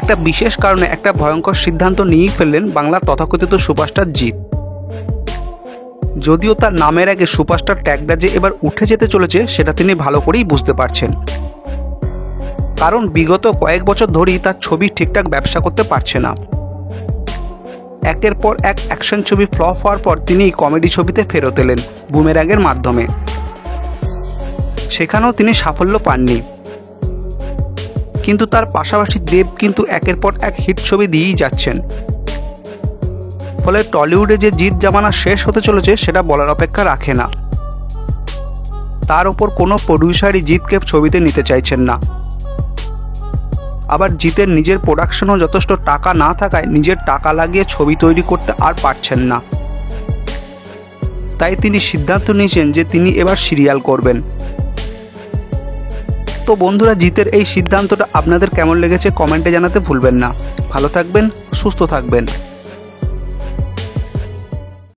একটা বিশেষ কারণে একটা ভয়ঙ্কর সিদ্ধান্ত নিয়েই ফেললেন বাংলার তথাকথিত সুপারস্টার জিৎ। যদিও তার নামের আগে সুপারস্টার ট্যাগটা যে এবার উঠে যেতে চলেছে সেটা তিনি ভালো করেই বুঝতে পারছেন, কারণ বিগত কয়েক বছর ধরেই তার ছবি ঠিকঠাক ব্যবসা করতে পারছে না। একের পর এক অ্যাকশন ছবি ফ্লপ হওয়ার পর তিনি কমেডি ছবিতে ফেরত এলেন বুমেরাংয়ের মাধ্যমে। সেখানেও তিনি সাফল্য পাননি, কিন্তু তার পাশাপাশি দেব কিন্তু একের পর এক হিট ছবি দিয়েই যাচ্ছেন। ফলে টলিউডে যে জিৎ জামানা শেষ হতে চলেছে সেটা বলার অপেক্ষা রাখে না। তার ওপর কোনো প্রডিউসারই জিৎকে ছবিতে নিতে চাইছেন না। আবার জিতের নিজের প্রোডাকশনও যথেষ্ট টাকা না থাকায় নিজের টাকা লাগিয়ে ছবি তৈরি করতে আর পারছেন না। তাই তিনি সিদ্ধান্ত নিয়েছেন যে তিনি এবার সিরিয়াল করবেন। তো বন্ধুরা, জিতের এই সিদ্ধান্তটা আপনাদের কেমন লেগেছে কমেন্টে জানাতে ভুলবেন না। ভালো থাকবেন, সুস্থ থাকবেন।